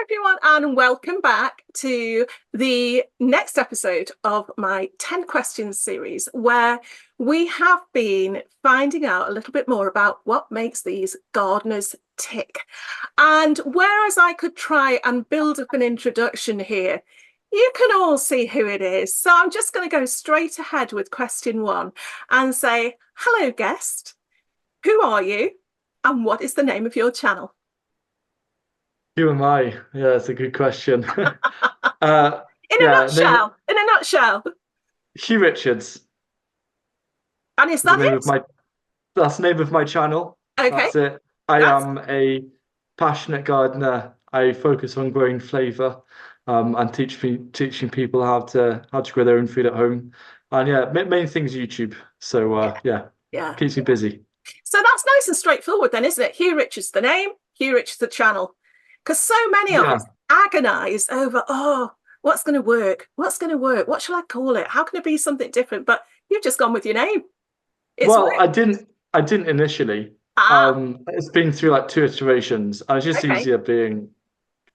everyone, and welcome back to the next episode of my 10 questions series, where we have been finding out a little bit more about what makes these gardeners tick. And whereas I could try and build up an introduction here, you can all see who it is. So I'm just going to go straight ahead with question one and say, hello, guest. Who are you? And what is the name of your channel? Who am I? Yeah, it's a good question. In a Yeah, nutshell, in a nutshell. Hugh Richards And is is the that name of it? my channel. Okay, That's it. I that's am a passionate gardener. I focus on growing flavour, and teaching people how to grow their own food at home. And yeah, main thing's YouTube. So yeah, yeah, yeah. keeps me busy. So that's nice and straightforward then, isn't it? Hugh Richards the name, Hugh Richards the channel. Because so many of us Yeah. agonize over, oh, what's going to work? What's going to work? What shall I call it? How can it be something different? But you've just gone with your name. It's Well, worked. I didn't initially. Ah, It's been through like two iterations, and it's just okay. easier being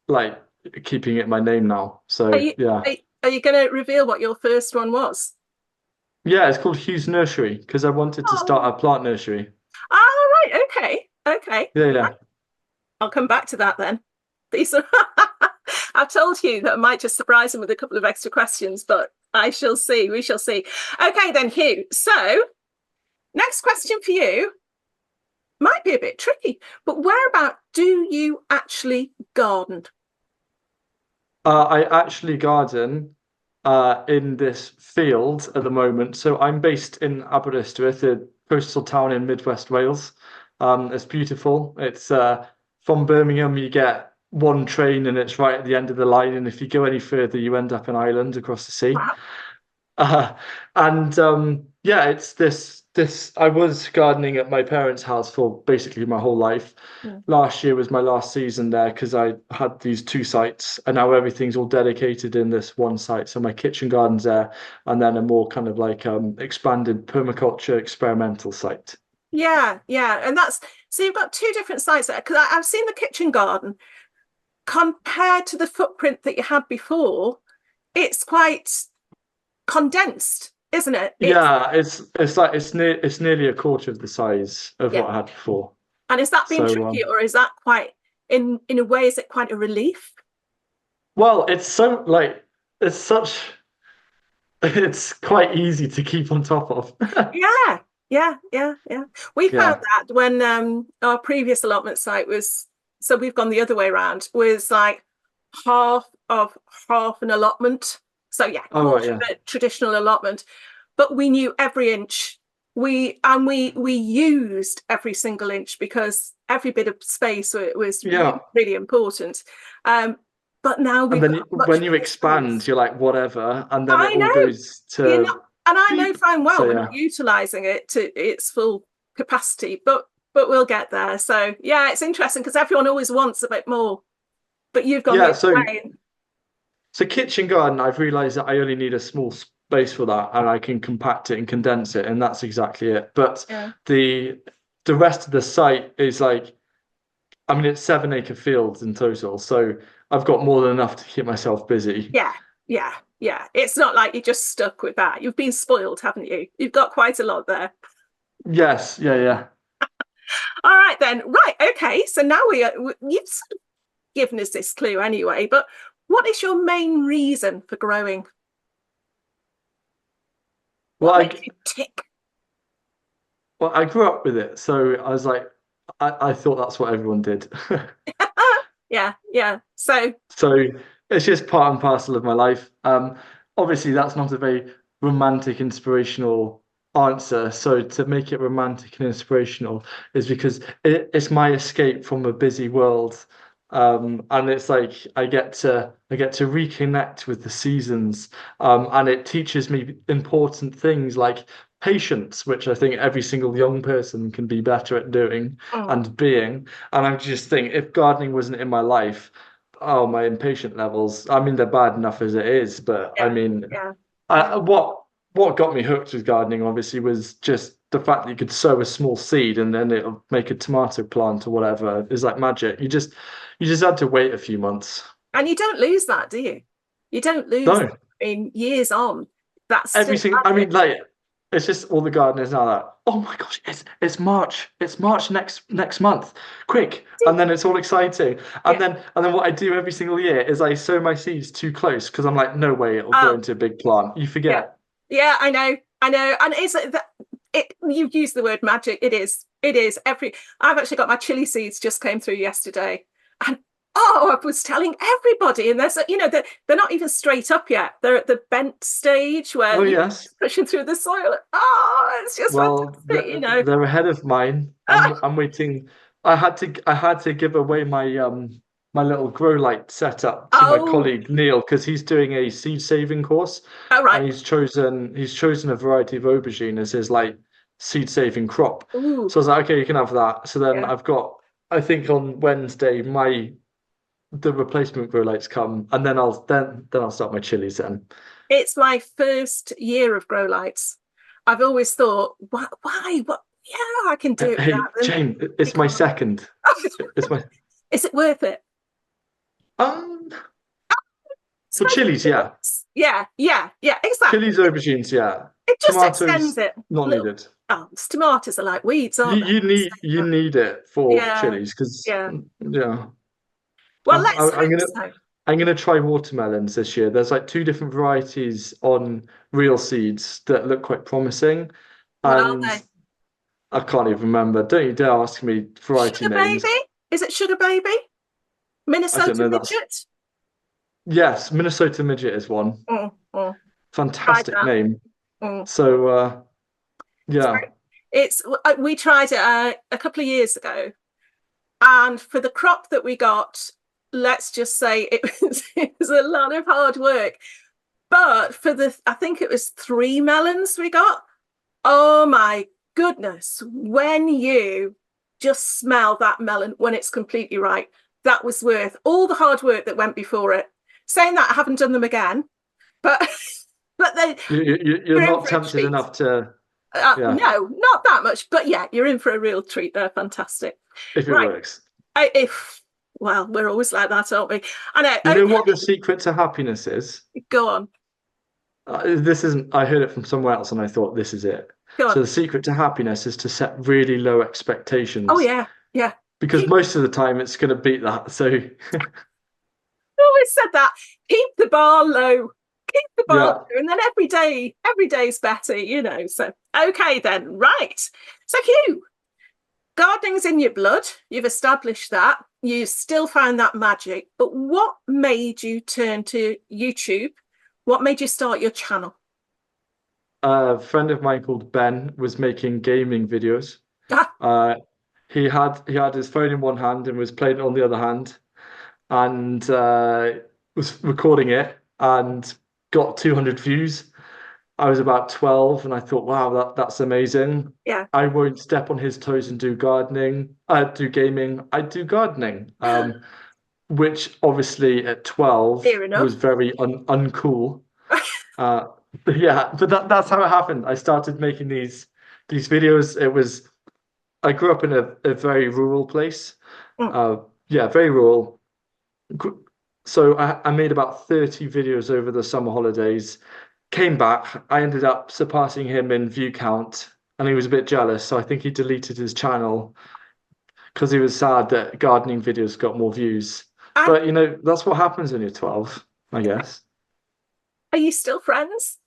like keeping it my name now. Are So you yeah. are you going to reveal what your first one was? Yeah, it's called Hugh's Nursery because I wanted to start Oh, a plant nursery. right. Okay. Okay. Yeah, yeah. I'll come back to that then. These are I've told you that I might just surprise him with a couple of extra questions, but I shall see. We shall see. Okay, then, Hugh. So, next question for you might be a bit tricky, but whereabout do you actually garden? I actually garden in this field at the moment. So I'm based in Aberystwyth, a coastal town in Midwest Wales. It's beautiful. It's from Birmingham, you get one train and it's right at the end of the line. And if you go any further, you end up in Ireland across the sea. Wow. Uh, and yeah, it's this. I was gardening at my parents' house for basically my whole life. Mm. Last year was my last season there because I had these two sites, and now everything's all dedicated in this one site. So my kitchen garden's there, and then a more kind of like expanded permaculture experimental site. Yeah, yeah. And that's so you've got two different sides there because I've seen the kitchen garden compared to the footprint that you had before. It's quite condensed, isn't it? It's Yeah, it's nearly a quarter of the size of yeah. what I had before. And is that been So tricky, or is that quite in a way, is it quite a relief? well, it's so like it's such it's quite easy to keep on top of. Yeah, yeah, yeah, yeah. We found Yeah. that when our previous allotment site was, so we've gone the other way around, was like half of half an allotment. So yeah, Oh, right, quarter yeah. of a traditional allotment, but we knew every inch. We used every single inch because every bit of space was really, Yeah. really important. But now And we've then got much when you bigger expand, space. you're like, whatever. And then it I all know. goes You're not, to and I know beep. fine So, well we're yeah. not utilizing it to its full capacity, but we'll get there. So yeah, it's interesting because everyone always wants a bit more, but you've gone the Yeah. other So, way. so kitchen garden, I've realized that I only need a small space for that and I can compact it and condense it. And that's exactly it. But Yeah, the, the rest of the site is like, I mean, it's 7 acre fields in total. So I've got more than enough to keep myself busy. yeah, yeah, yeah. It's not like you're just stuck with that. You've been spoiled, haven't you? You've got quite a lot there. Yes. Yeah. Yeah. All right then. Right. Okay. So now you've sort of given us this clue anyway. But what is your main reason for growing? Well, What makes you tick? I grew up with it, so I was like, I thought that's what everyone did. Yeah, yeah. So So it's just part and parcel of my life. Obviously, that's not a very romantic, inspirational answer. So to make it romantic and inspirational is because it's my escape from a busy world. And it's like I get to reconnect with the seasons. And it teaches me important things like patience, which I think every single young person can be better at doing mm, and being. And I just think if gardening wasn't in my life, oh, my impatient levels. I mean, they're bad enough as it is, but I yeah, mean, yeah, yeah. what got me hooked with gardening, obviously, was just the fact that you could sow a small seed and then it'll make a tomato plant or whatever. Is like magic. You just had to wait a few months. And you don't lose that, do you? You don't lose No, that. In years on. That's every still single. I magic. mean, like it's just all the gardeners now that. Oh my gosh, it's March. It's March next month. Quick, and then it's all exciting. Yeah. And then what I do every single year is I sow my seeds too close because I'm like, no way, it'll grow Oh, into a big plant. You yeah. forget. Yeah, I know. I know. And it's that it you use the word magic. It is. It is. I've actually got my chili seeds just came through yesterday. And oh, I was telling everybody, and they're not even straight up yet. They're at the bent stage Oh where you're yes. pushing through the soil. Oh, it's just Well, fantastic. they're ahead of mine. I'm waiting. I had to give away my my little grow light setup to my Oh, colleague Neil because he's doing a seed saving course, all right. and he's chosen a variety of aubergine as his like seed saving crop. Ooh, So I was like, okay, you can have that. So then yeah. I've got, I think on Wednesday the replacement grow lights come, and then I'll start my chilies then. It's my first year of grow lights. I've always thought, why? What? Yeah, I can do it Hey, without them. Jane, You it's my can't. second. It's my Is it worth it? um. For Suppose chilies, yeah. yeah, yeah, yeah, exactly. Chilies, aubergines, yeah. It just extends Tomatoes, it. not Little needed. oh, tomatoes are like weeds, You aren't you need they? you need it for Yeah, chilies because yeah. yeah. Well, I'm, let's I'm I'm hope gonna so. I'm gonna try watermelons this year. There's like two different varieties on real seeds that look quite promising, What are and they? I can't even remember. Don't you dare ask me variety Sugar names. baby? Is it sugar baby? I don't Minnesota know. That's midget? yes, Minnesota midget is one. Mm, mm. Tried Fantastic that. name. Mm. So So yeah. it's we tried it a couple of years ago, and for the crop that we got, let's just say it was a lot of hard work. But for I think it was 3 melons we got. Oh my goodness! When you just smell that melon when it's completely ripe, that was worth all the hard work that went before it. Saying that, I haven't done them again, but but You're you're in not for a tempted treat. enough to yeah. No, not that much, but yeah, you're in for a real treat. They're fantastic. If it Right. works. If well, we're always like that, aren't we? I know. You know what the Okay, secret to happiness is? go on, This isn't, I heard it from somewhere else and I thought this is it. go on. So the secret to happiness is to set really low Oh expectations yeah, yeah. because Keep most of the time it's going to beat that. So always said that. Keep the bar low. Keep the bar yeah, low, and then every day's better. So okay then, right. So Hugh, gardening's in your blood. You've established that. You still find that magic. But what made you turn to YouTube? What made you start your channel? a friend of mine called Ben was making gaming videos. Ah, Uh, he had his phone in one hand and was playing it on the other hand and was recording it and got 200 views. I was about 12 and I thought, wow, that's amazing. yeah. I won't step on his toes and do gardening. I do gaming. I do gardening. Which obviously at 12 Fair was enough. very uncool. Uh, but yeah, but that's how it happened. I started making these videos. I grew up in a very rural place. Mm. Uh, yeah, very rural. So I made about 30 videos over the summer holidays. Came back. I ended up surpassing him in view count, and he was a bit jealous. So I think he deleted his channel because he was sad that gardening videos got more views. And But that's what happens when you're 12, I guess. are you still friends?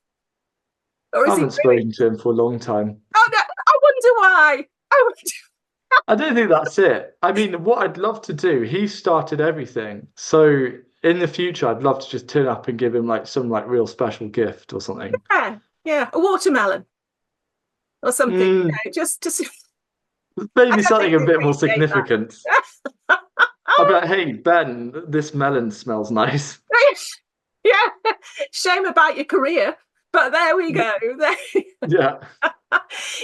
Or I is he haven't ruined? spoken to him for a long time. Oh no, I wonder why. I wonder. I don't think that's it. I mean, what I'd love to do, he started everything. So in the future, I'd love to just turn up and give him like some like real special gift or something. Yeah, yeah, a watermelon or something. Mm, Just I maybe don't something think a they bit more appreciate that. significant. I'll be like, hey, Ben, this melon smells nice. Yeah, shame about your career, but there we go. Yeah.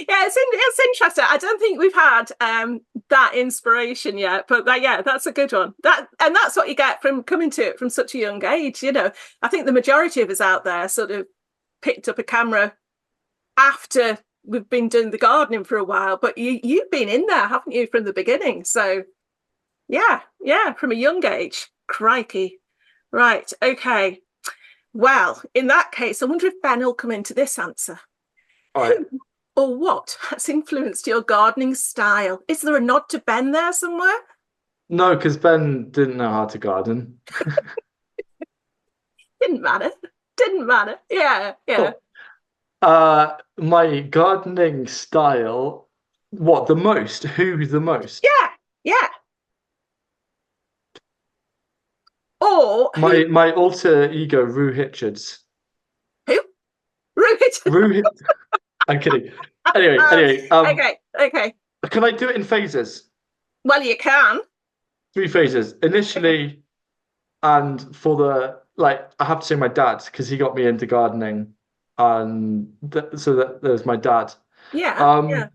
Yeah, it's interesting. I don't think we've had that inspiration yet, but yeah, that's a good one. That's what you get from coming to it from such a young age. I think the majority of us out there sort of picked up a camera after we've been doing the gardening for a while, but you've been in there, haven't you, from the beginning? So yeah, from a young age. Crikey. Right. Okay. Well, in that case, I wonder if Ben will come into this answer. All right. Who or what has influenced your gardening style? Is there a nod to Ben there somewhere? No, because Ben didn't know how to garden. Didn't matter. Didn't matter. Yeah, yeah. Oh, my gardening style. What the most? Who the most? Yeah, yeah. Or who? My alter ego, Rue Hitchards. Who? Rude. Rue. I'm kidding. Anyway, Okay, okay. can I do it in phases? Well, you can. Three phases. Okay. Initially, and for the like, I have to say my dad because he got me into gardening, and so that there's my dad. Yeah, yeah.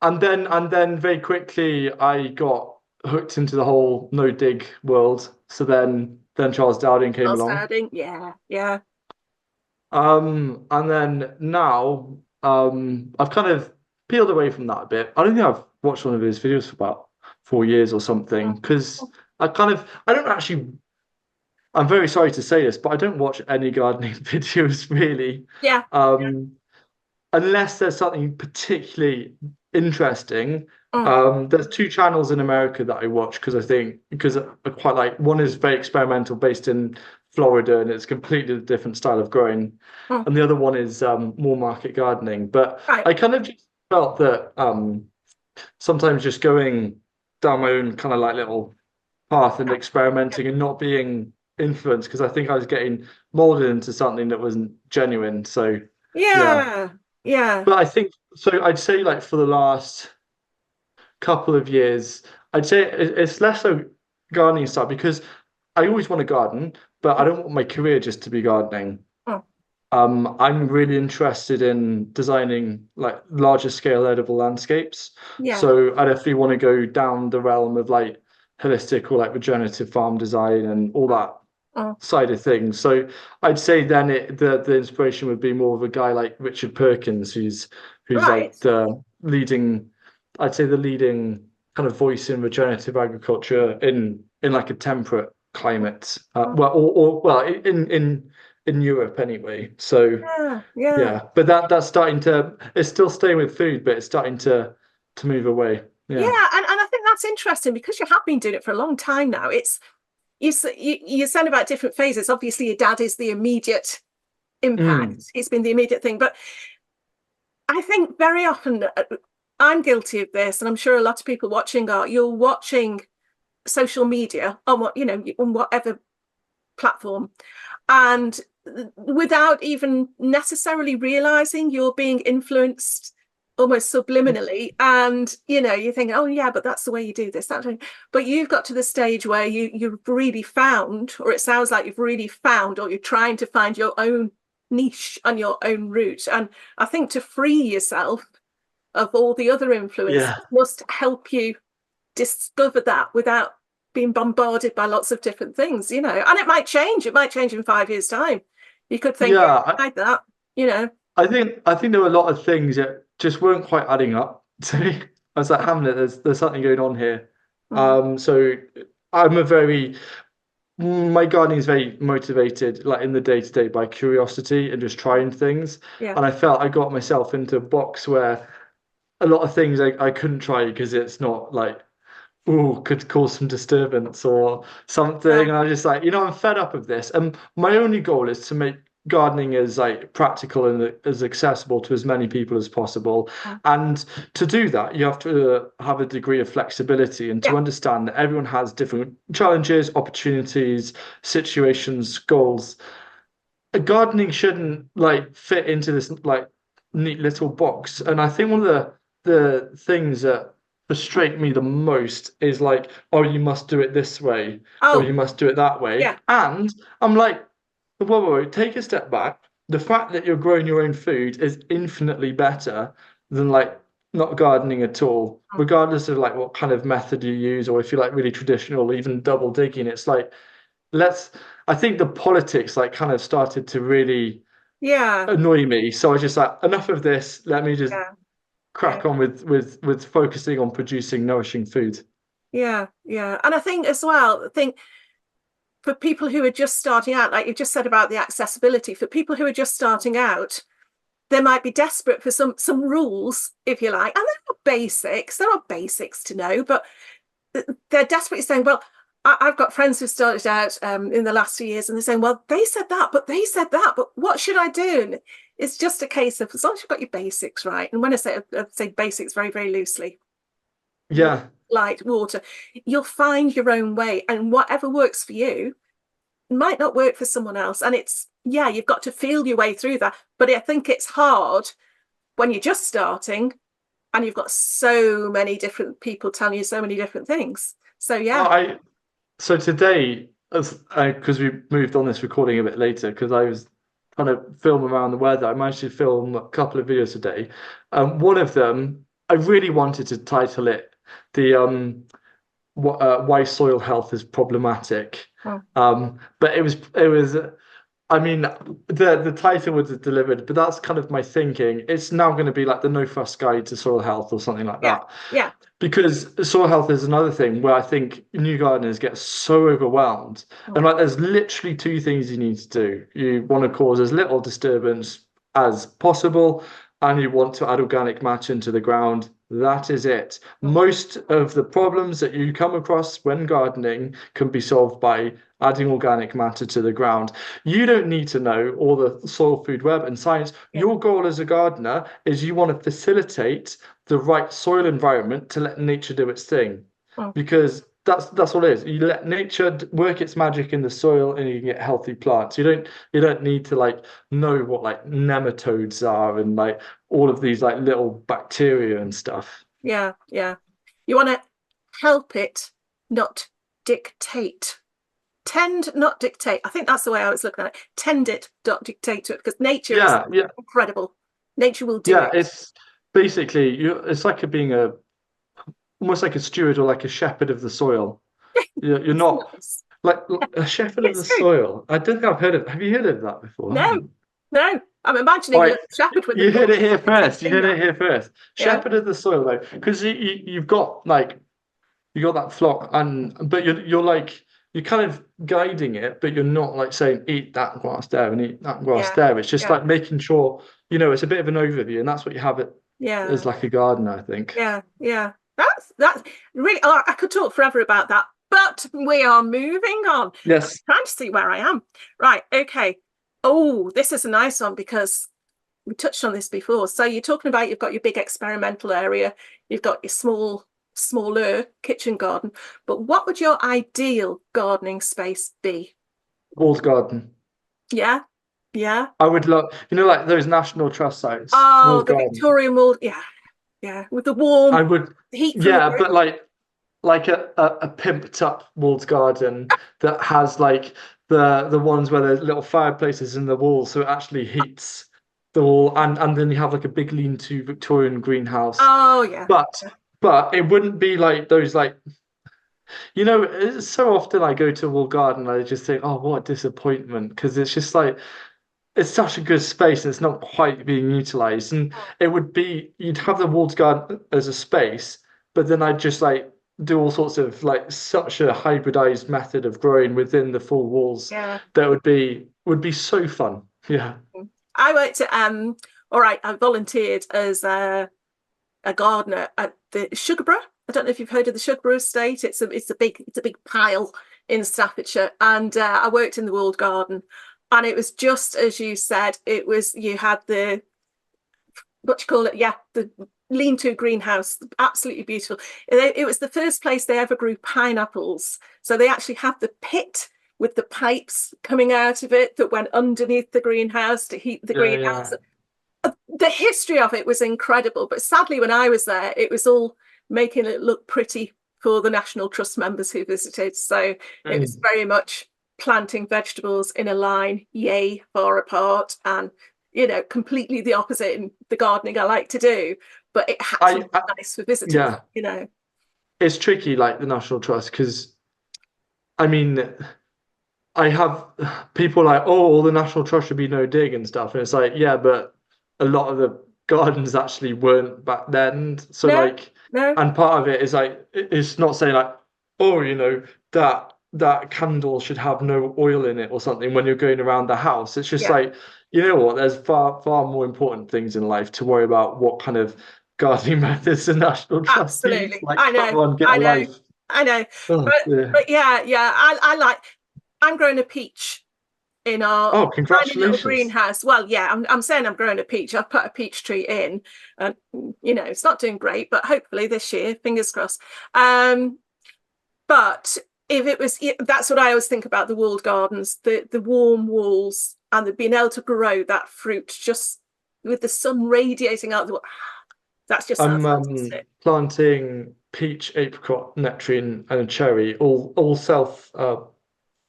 Um, and then very quickly I got hooked into the whole no dig world. So then Charles Dowding came Well, along. starting. Yeah, yeah. And then now I've kind of peeled away from that a bit. I don't think I've watched one of his videos for about 4 years or something Oh, because oh, I don't actually. I'm very sorry to say this, but I don't watch any gardening videos really. yeah. Yeah. Um, unless there's something particularly interesting. Oh, There's two channels in America that I watch because I quite like one is very experimental based in Florida and it's completely different style of growing. oh. And the other one is more market gardening. But Right. I kind of just felt that sometimes just going down my own kind of like little path and Yeah. experimenting and not being influenced because I think I was getting molded into something that wasn't genuine. So yeah. Yeah. Yeah. But I think so. I'd say like for the last couple of years, I'd say it's less so gardening stuff because I always want to garden, but I don't want my career just to be gardening. Oh, I'm really interested in designing like larger scale edible landscapes. yeah. So I definitely want to go down the realm of like holistic or like regenerative farm design and all Oh, that oh. side of things. So I'd say then the inspiration would be more of a guy like Richard Perkins, who's Right. like the leading, I'd say the leading kind of voice in regenerative agriculture in like a temperate climate. Oh, Well in Europe anyway. So yeah. Yeah. yeah, but that's starting to it's still staying with food, but it's starting to move away. Yeah. Yeah. And I think that's interesting because you have been doing it for a long time now. You said about different phases. Obviously, your dad is the immediate Mm, impact. It's been the immediate thing. But I think very often I'm guilty of this, and I'm sure a lot of people watching are. You're watching social media on on whatever platform, and without even necessarily realizing you're being influenced almost subliminally, and you're thinking, oh yeah, but that's the way you do this, that. But you've got to the stage where you've really found, or it sounds like you've really found, or you're trying to find your own niche and your own route. And I think to free yourself of all the other influences yeah. must help you discover that without being bombarded by lots of different things, and it might change in 5 years time. You could think, yeah, Yeah. I tried that, you know. I think there were a lot of things that just weren't quite adding up to me. I was like, Hamlet, there's something going on here. Mm, So I'm a very my gardening is very motivated, like in the day to day, by curiosity and just trying things. yeah. And I felt I got myself into a box where a lot of things I couldn't try because it's not like oh, could cause some disturbance or something. Yeah. And I was just like, I'm fed up of this. And my only goal is to make gardening as like practical and as accessible to as many people as possible. Mm, And to do that, you have to have a degree of flexibility and yeah. to understand that everyone has different challenges, opportunities, situations, goals. Gardening shouldn't like fit into this like neat little box. And I think one of the things that frustrate me the most is like, oh, you must do it this way, or Oh, you must do it that way. yeah. And I'm like, whoa, take a step back. The fact that you're growing your own food is infinitely better than like not gardening at all, Mm, regardless of like what kind of method you use, or if you like really traditional, even double digging. It's like let's I think the politics like kind of started to really yeah. annoy me. So I was just like, enough of this. Let me just Yeah. Yeah. crack on with focusing on producing nourishing food. Yeah. Yeah. And I think as well, I think for people who are just starting out, like you just said about the accessibility, for people who are just starting out, they might be desperate for some rules, if you like, and they're not basics. There are basics to know, but they're desperately saying, well, I've got friends who started out in the last few years, and they're saying, well, they said that, but they said that, but what should I do? And it's just a case of, as long as you've got your basics right, and when I say basics very, very loosely, Yeah. light, water, you'll find your own way, and whatever works for you might not work for someone else. And it's, yeah, you've got to feel your way through that. But I think it's hard when you're just starting and you've got so many different people telling you so many different things. So Well, yeah, so today, as because we moved on this recording a bit later, because I was trying to film around the weather, I managed to film a couple of videos today. One of them, I really wanted to title it the why soil health is problematic. oh, But it was I mean the title was delivered, but that's kind of my thinking. It's now going to be like the No Fuss Guide to Soil Health or something like yeah, that. yeah, Because soil health is another thing where I think new gardeners get so overwhelmed. oh, And like there's literally two things you need to do. You want to cause as little disturbance as possible, and you want to add organic matter into the ground. That is it. oh, Most of the problems that you come across when gardening can be solved by adding organic matter to the ground. You don't need to know all the soil, food web and science. yeah, Your goal as a gardener is you want to facilitate the right soil environment to let nature do its thing, oh, because that's what it is. You let nature work its magic in the soil, and you can get healthy plants. You don't need to like know what like nematodes are and like all of these like little bacteria and stuff. yeah, yeah. You want to help it, not dictate. Tend, not dictate. I think that's the way I was looking at it. Tend it, not dictate to it, because nature is Yeah, yeah, incredible. Nature will do yeah. it. It's basically it's like being a almost like a steward or like a shepherd of the soil. You're It's not nice. like a shepherd of It's the true. soil. I don't think I've heard of. Have you heard of that before? I No, haven't. no. I'm All imagining a right, little shepherd with a you gun heard it here first. You protecting heard it that. here first. Yeah, Shepherd of the soil, though, because you've got like you got that flock, and but you're like you're kind of guiding it, but you're not like saying eat that grass there and eat that grass yeah, there. It's just yeah, like making sure it's a bit of an overview, and that's what you have it yeah, as like a gardener, I think. yeah, yeah. That's really. Oh, I could talk forever about that, but we are moving on. I'm Yes, trying to see where I am. Right. Okay. Oh, this is a nice one because we touched on this before. So you're talking about you've got your big experimental area, you've got your smaller kitchen garden, but what would your ideal gardening space be? walled garden. Yeah, yeah. I would love, like those National Trust sites, Oh, walled the garden. Victorian mold. Yeah, yeah. With the warm, I would, heat from the yeah, brick. but like a pimped up walled garden that has like the ones where there's little fireplaces in the wall, so it actually heats the wall, and then you have like a big lean-to Victorian greenhouse. Oh, yeah. But but it wouldn't be like those like it's so often I go to a walled garden and I just think, oh, what a disappointment, because it's just like it's such a good space and it's not quite being utilized. And it would be you'd have the walled garden as a space, but then I'd just like do all sorts of like such a hybridized method of growing within the full walls Yeah. that would be so fun. Yeah. I worked at all right, I volunteered as a gardener at the Sugarborough. I don't know if you've heard of the Sugarborough estate. It's a big pile in Staffordshire, and I worked in the walled garden, and it was just as you said. It was you had the what you call it, yeah, the lean-to greenhouse, absolutely beautiful. It was the first place they ever grew pineapples, so they actually had the pit with the pipes coming out of it that went underneath the greenhouse to heat the Yeah, greenhouse. yeah. The history of it was incredible, but sadly when I was there it was all making it look pretty for the National Trust members who visited, so it was Mm. very much planting vegetables in a line, yay far apart, and completely the opposite in the gardening I like to do, but it had to be I nice for visitors. yeah, it's tricky like the National Trust because I mean I have people like, oh, well, the National Trust should be no dig and stuff. And it's like, yeah, but a lot of the gardens actually weren't back then. So No, like, no, and part of it is like, it's not saying like, oh, that that candle should have no oil in it or something when you're going around the house. It's just Yeah, like, you know what, there's far more important things in life to worry about what kind of gardening methods the National Trust use. absolutely. Like, I come know, on, get I a know, life. I know. Oh, But yeah. but yeah, yeah. I like. I'm growing a peach in our Oh, tiny little congratulations. greenhouse. Well, yeah, I'm saying I'm growing a peach. I've put a peach tree in, and it's not doing great, but hopefully this year, fingers crossed. But if it was, that's what I always think about the walled gardens, the warm walls, and the being able to grow that fruit just with the sun radiating out. That just sounds I'm fantastic. planting peach, apricot, nectarine, and a cherry, all self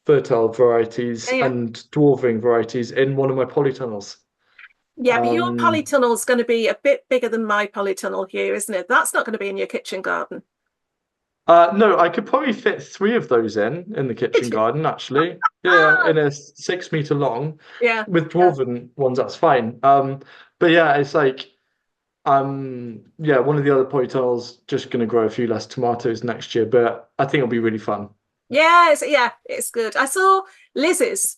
fertile varieties Yeah, yeah. and dwarfing varieties in one of my polytunnels. Yeah, but your Um, polytunnel is going to be a bit bigger than my polytunnel here, isn't it? That's not going to be in your kitchen garden. no, I could probably fit three of those in the kitchen garden, actually. Yeah, Ah, in a 6 meter long. yeah, With yeah. dwarven ones, that's fine. But yeah, it's like yeah, one of the other polytunnels just gonna grow a few less tomatoes next year, but I think it'll be really fun. Yeah, it's good. I saw Liz's.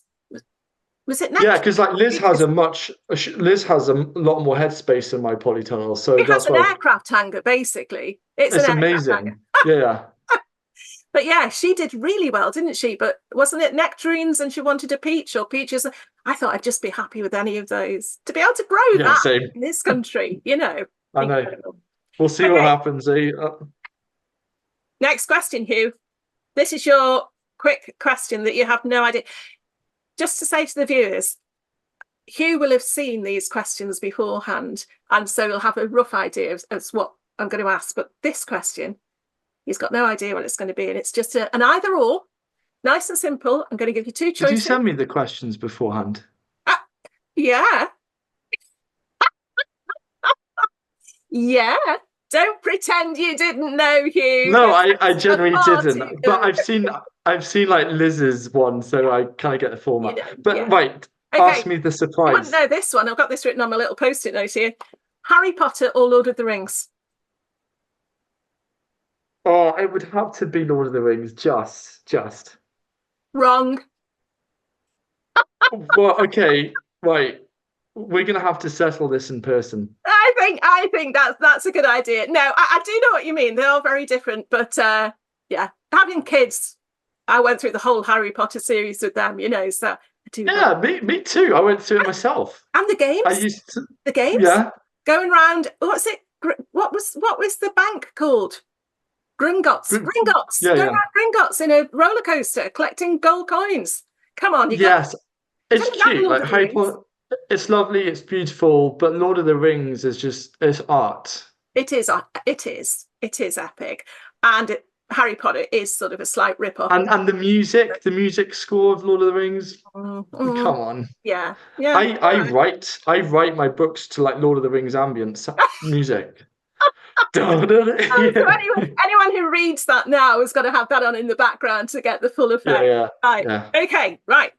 Was it Yeah, next? because like Liz has a lot more headspace than my polytunnel, so It has that's an why aircraft hangar, basically. It's an it's aircraft hangar. amazing. Yeah. But yeah, she did really well, didn't she? But wasn't it nectarines and she wanted a peach or peaches? I thought I'd just be happy with any of those. To be able to grow Yeah, that same. in this country, I know. incredible. We'll see what Okay, happens, eh? next question, Hugh. This is your quick question that you have no idea. Just to say to the viewers, Hugh will have seen these questions beforehand, and so he'll have a rough idea of what I'm going to ask. But this question, he's got no idea what it's going to be, and it's just an either or, nice and simple. I'm going to give you two Did you choices. send me the questions beforehand? Ah, yeah, yeah. Don't pretend you didn't know, Hugh. No, You're I so generally far too didn't. But good. I've seen like Liz's one, so I kind of get the format. Yeah. But right, ask Okay, me the you wouldn't surprise. know this one. I've got this written on my little post-it note here. Harry Potter or Lord of the Rings? Oh, it would have to be Lord of the Rings, just. Wrong. Well, okay, right. We're gonna have to settle this in person. I think that's a good idea. No, I do know what you mean. They are very different, but yeah, having kids, I went through the whole Harry Potter series with them, so I do know. Yeah, me too. I went through it myself. And the I games, used to, the games, yeah. going around. What's it? What was the bank called? Gringotts. Yeah, Going yeah. around Gringotts in a roller coaster, collecting gold coins. Come on, Yes, you it's don't have cute. Lord Like of the Harry Rings. Potter, it's lovely, it's beautiful, but Lord of the Rings is just it's art. It is epic, and Harry Potter is sort of a slight rip off of. And the music score of Lord of the Rings, Mm, come on. yeah, yeah. I write my books to like Lord of the Rings ambience music. So Yeah. anyone who reads that now has got to have that on in the background to get the full Yeah, effect. yeah, Right. yeah. Okay. Right.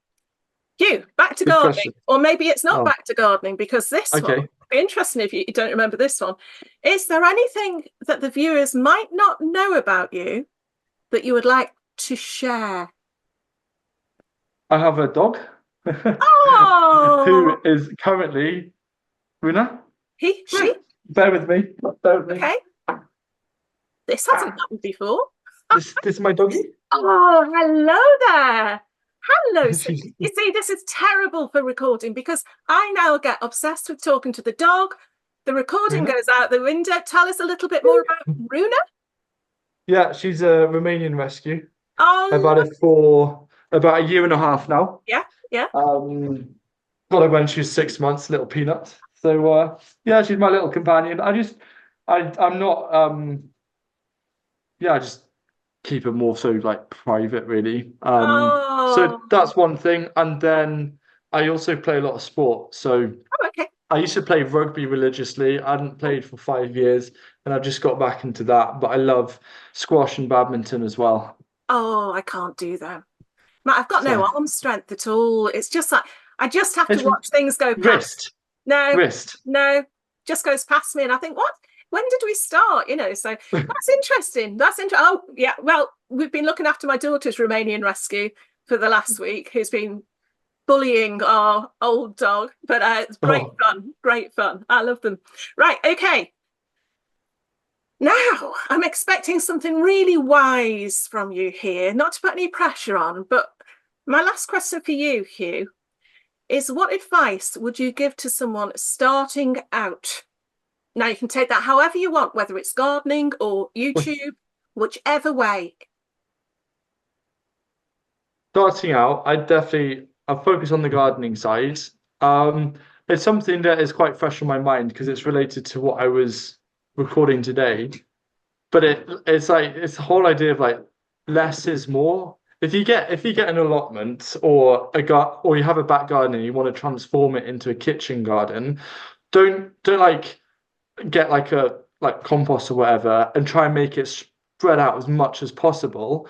Hugh, back to Good gardening, question. or maybe it's not Oh, back to gardening because this one okay. would be interesting if you don't remember this one. Is there anything that the viewers might not know about you that you would like to share? I have a dog Oh, who is currently Runa. she. Bear with me. Bear with me. Okay. This hasn't Ah, happened before. this is my doggy. Oh, hello there. Hello. So, She's you see, this is terrible for recording because I now get obsessed with talking to the dog. The recording Runa. goes out the window. Tell us a little bit more about Runa. Yeah, she's a Romanian rescue. I've Oh, had her for about a year and a half now. yeah, yeah. Um, got her when she was 6 months, little peanut. So yeah, she's my little companion. I'm not yeah, I just keep it more so like private really. So Oh, that's one thing. And then I also play a lot of sport. So okay. I used to play rugby religiously. I hadn't played for 5 years and I've just got back into that. But I love squash and badminton as well. Oh, I can't do that. Matt, I've got no So arm strength at all. It's just like I just have to it's watch things go past. wrist, No, wrist. no, just goes past me, and I think, what? When did we start? So that's interesting. That's interesting. Oh, yeah. Well, we've been looking after my daughter's Romanian rescue for the last week, who's been bullying our old dog. But it's great Oh, fun, great fun. I love them. Right, okay. Now, I'm expecting something really wise from you here, not to put any pressure on, but my last question for you, Hugh, is what advice would you give to someone starting out? Now, you can take that however you want, whether it's gardening or YouTube, whichever way. starting out, I focus on the gardening side. Um, it's something that is quite fresh on my mind because it's related to what I was recording today. But it's like it's the whole idea of like less is more. If you get an allotment or or you have a back garden and you want to transform it into a kitchen garden, don't like get like a like compost or whatever and try and make it spread out as much as possible.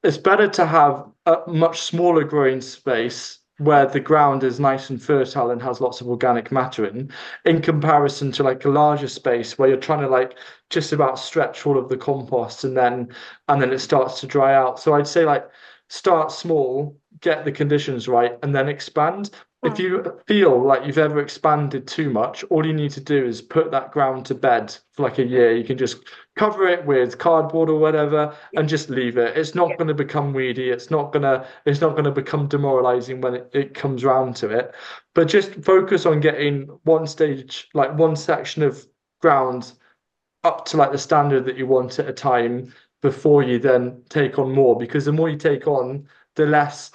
It's better to have a much smaller growing space where the ground is nice and fertile and has lots of organic matter in comparison to like a larger space where you're trying to like just about stretch all of the compost and then it starts to dry out. So I'd say like start small, get the conditions right, and then expand. If Mm, you feel like you've ever expanded too much, all you need to do is put that ground to bed for like a year. You can just cover it with cardboard or whatever yeah, and just leave it. It's not yeah. going to become weedy. It's not gonna become demoralizing when it comes round to it. But just focus on getting one stage, like one section of ground up to like the standard that you want at a time before you then take on more. Because the more you take on, the less,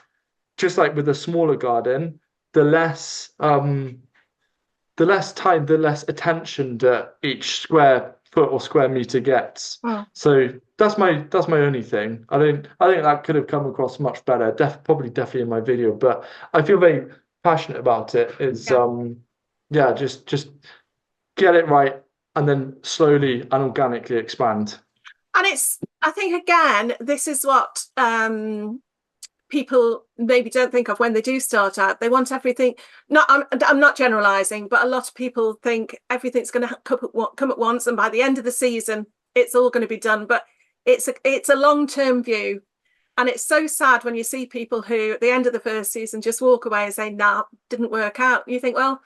just like with a smaller garden, the less the less time, the less attention that each square foot or square meter gets. Mm, So that's my only thing. I think that could have come across much better. Probably definitely in my video, but I feel very passionate about it. Is yeah. yeah, just get it right and then slowly and organically expand. And I think, again, this is what people maybe don't think of when they do start out. They want everything. Not, I'm not generalizing, but a lot of people think everything's going to come at once, and by the end of the season, it's all going to be done. But it's a long-term view, and it's so sad when you see people who, at the end of the first season, just walk away and say, "Nah, didn't work out." You think, well,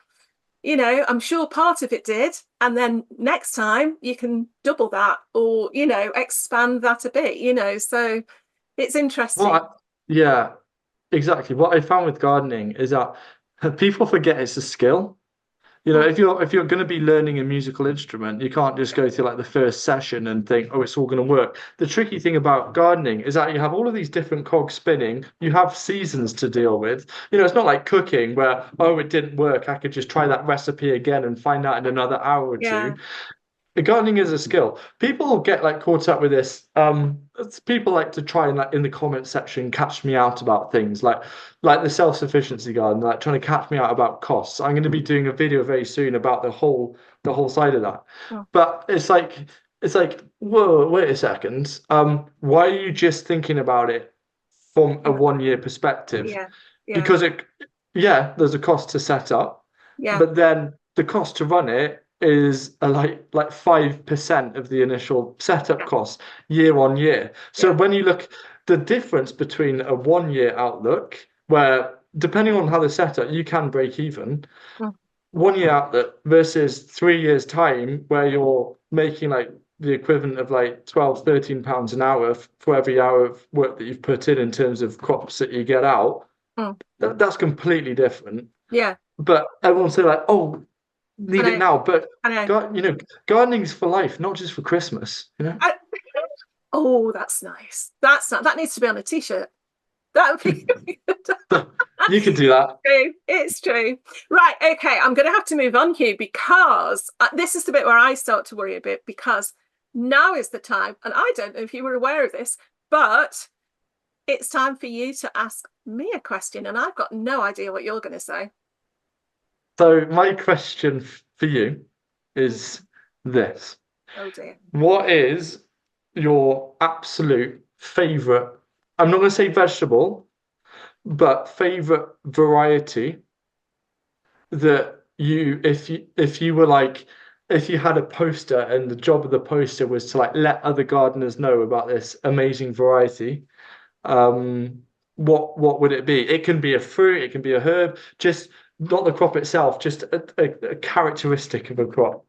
I'm sure part of it did, and then next time you can double that, or expand that a bit. So it's Well, interesting. yeah, exactly. What I found with gardening is that people forget it's a skill. Mm, If you're going to be learning a musical instrument, you can't just go through like the first session and think, oh, it's all going to work. The tricky thing about gardening is that you have all of these different cogs spinning. You have seasons to deal with. It's not like cooking where, oh, it didn't work. I could just try that recipe again and find out in another hour or two. yeah. Gardening is a skill. People get like caught up with this. People like to try and like in the comment section catch me out about things like the self-sufficiency garden, like trying to catch me out about costs. I'm going to be doing a video very soon about the whole side of that. Mm, But it's like, whoa, wait a second. Why are you just thinking about it from a mm, 1 year perspective? yeah, yeah, Because yeah, there's a cost to set up, yeah, but then the cost to run it is like 5% of the initial setup yeah, cost year on year. So yeah. when you look the difference between a 1 year outlook, where depending on how the setup, you can break even, Mm, 1 year outlook versus 3 years time, where you're making like the equivalent of like 12, £13 an hour for every hour of work that you've put in terms of crops that you get out. mm, That's completely different. yeah. But everyone say like, oh, I need it know, now. But I know. gardening's for life, not just for Christmas. I, oh, that's nice. That needs to be on a t-shirt. That would be You could do that. true. It's true. Right. Okay. I'm going to have to move on, Hugh, because this is the bit where I start to worry a bit, because now is the time, and I don't know if you were aware of this, but it's time for you to ask me a question, and I've got no idea what you're going to say. So my question for you is this. Oh dear. What is your absolute favorite, I'm not going to say vegetable, but favorite variety that if you were like if you had a poster and the job of the poster was to like let other gardeners know about this amazing variety, what would it be? It can be a fruit, it can be a herb, just not the crop itself, just a characteristic of a crop.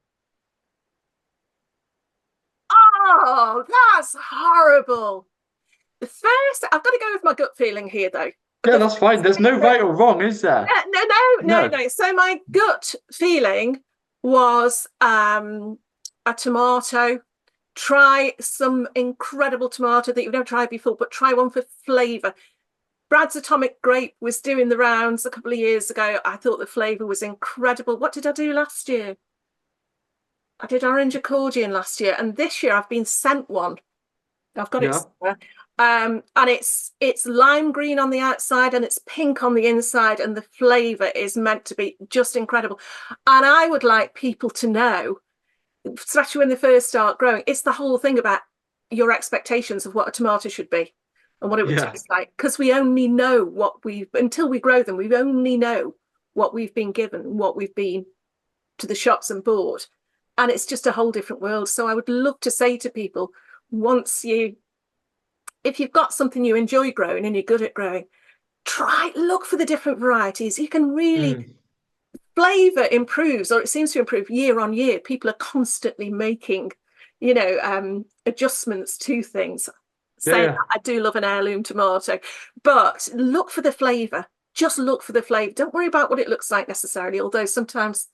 Oh, that's horrible. The first, I've got to go with my gut feeling here, though. Yeah, The that's fine. first There's thing no that, right or wrong, is there? No. no. So my gut feeling was a tomato. Try some incredible tomato that you've never tried before, but try one for flavour. Brad's Atomic Grape was doing the rounds a couple of years ago. I thought the flavour was incredible. What did I do last year? I did orange accordion last year, and this year I've been sent one. I've got it Yeah. somewhere. And it's lime green on the outside and it's pink on the inside, and the flavour is meant to be just incredible. And I would like people to know, especially when they first start growing, it's the whole thing about your expectations of what a tomato should be and what it would Yeah. taste like. Because we only know what we've, until we grow them, we only know what we've been given, what we've been to the shops and bought. And it's just a whole different world. So I would love to say to people, once you, if you've got something you enjoy growing and you're good at growing, look for the different varieties. You can really, Mm. flavour improves, or it seems to improve year on year. People are constantly making, adjustments to things. Yeah, Saying yeah. that, I do love an heirloom tomato, but look for the flavour. Just look for the flavour. Don't worry about what it looks like necessarily, although sometimes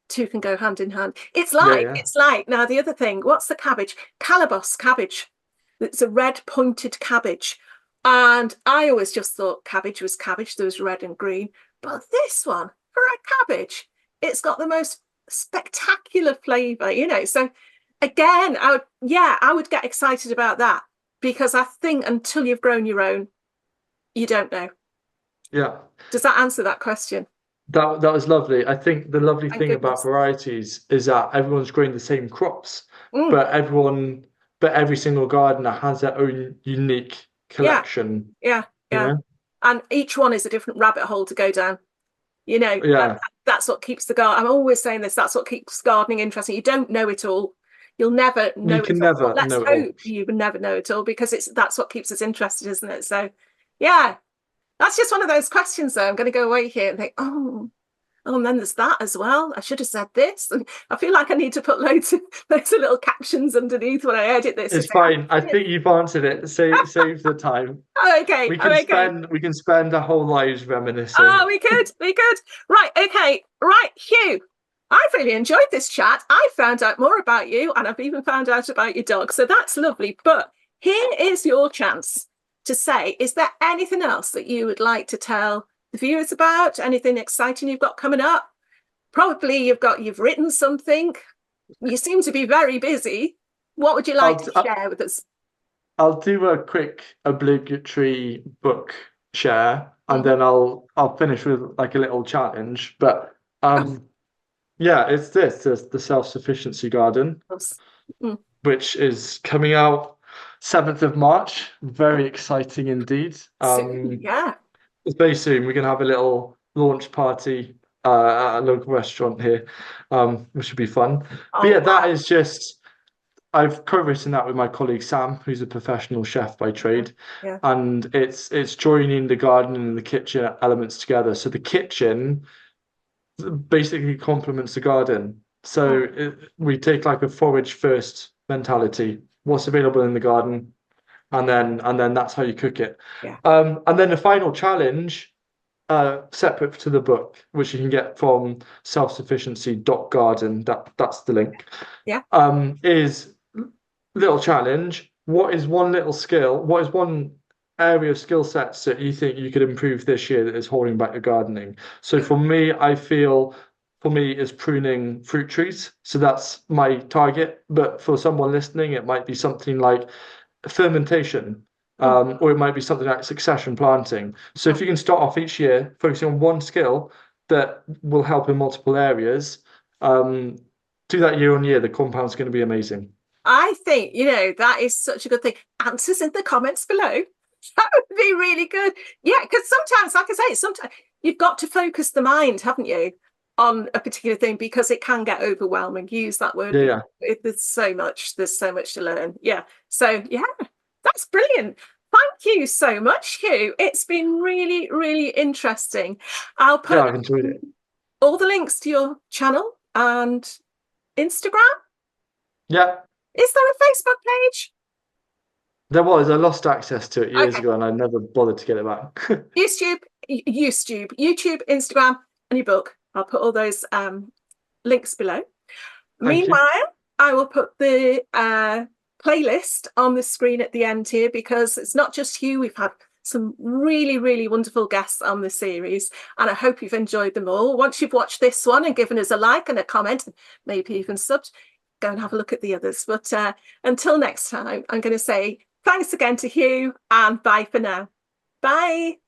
two can go hand in hand. Yeah, yeah. It's like now the other thing. What's the cabbage? Calabash cabbage. It's a red pointed cabbage. And I always just thought cabbage was cabbage. There was red and green. But this one, for a cabbage, it's got the most spectacular flavour, So again, I would get excited about that, because I think until you've grown your own, you don't know. Yeah. Does that answer that question? That was lovely. I think the lovely Thank thing about goodness. varieties is that everyone's growing the same crops, Mm, but every single gardener has their own unique yeah, collection, yeah, you yeah. know? And each one is a different rabbit hole to go down. Yeah. That's what keeps the garden. I'm always saying this. That's what keeps gardening interesting. You don't know it all. You'll never You know it can all. But never let's know it all. hope you never know it all, because that's what keeps us interested, isn't it? So, yeah, that's just one of those questions. Though I'm going to go away here and think, oh, and then there's that as well. I should have said this, and I feel like I need to put loads of little captions underneath when I edit this. To It's say, oh, fine. I think you've answered it. Save the time. oh, okay, oh, okay. We can spend our whole lives Oh, reminiscing. we could. Right, okay, right, Hugh. I've really enjoyed this chat. I found out more about you, and I've even found out about your dog. So that's lovely. But here is your chance to say, is there anything else that you would like to tell the viewers about? Anything exciting you've got coming up? Probably you've written something. You seem to be very busy. What would you like I'll to share with us? I'll do a quick obligatory book share, and Mhm. then I'll finish with like a little challenge. But yeah, it's the self-sufficiency garden, Mm. which is coming out 7th of March. Very exciting indeed. Soon, yeah. It's very soon. We're gonna have a little launch party at a local restaurant here, which should be fun. But Oh, yeah, that wow. is just I've co-written that with my colleague Sam, who's a professional chef by Yeah, trade, yeah. and it's joining the garden and the kitchen elements together. So the kitchen basically complements the garden. So Mm. we take like a forage first mentality. What's available in the garden, and then that's how you cook it. Yeah, And then the final challenge, separate to the book, which you can get from self-sufficiency.garden. That's the link. yeah. Is little challenge. What is one little skill? What is one area of skill sets that you think you could improve this year that is holding back your gardening? So for me, I feel for me is pruning fruit trees. So that's my target. But for someone listening, it might be something like fermentation. Mm, Or it might be something like succession planting. So if mm. you can start off each year focusing on one skill that will help in multiple areas, do that year on year, the compound's going to be amazing. I think, that is such a good thing. Answers in the comments below. That would be really good. Yeah, because sometimes, like I say, sometimes you've got to focus the mind, haven't you? on a particular thing, because it can get overwhelming. Use that word. Yeah, yeah. There's so much to learn. Yeah. So yeah, that's brilliant. Thank you so much, Hugh. It's been really, really interesting. I'll Yeah, put I've enjoyed it. all the links to your channel and Instagram. Yeah, Is there a Facebook page? there was. I lost access to it years Okay. ago and I never bothered to get it back. YouTube, Instagram, and your book. I'll put all those links below. Thank you. Meanwhile, I will put the playlist on the screen at the end here, because it's not just you. We've had some really, really wonderful guests on the series, and I hope you've enjoyed them all. Once you've watched this one and given us a like and a comment, maybe even subbed, go and have a look at the others. But until next time, I'm going to say thanks again to Hugh, and bye for now. Bye.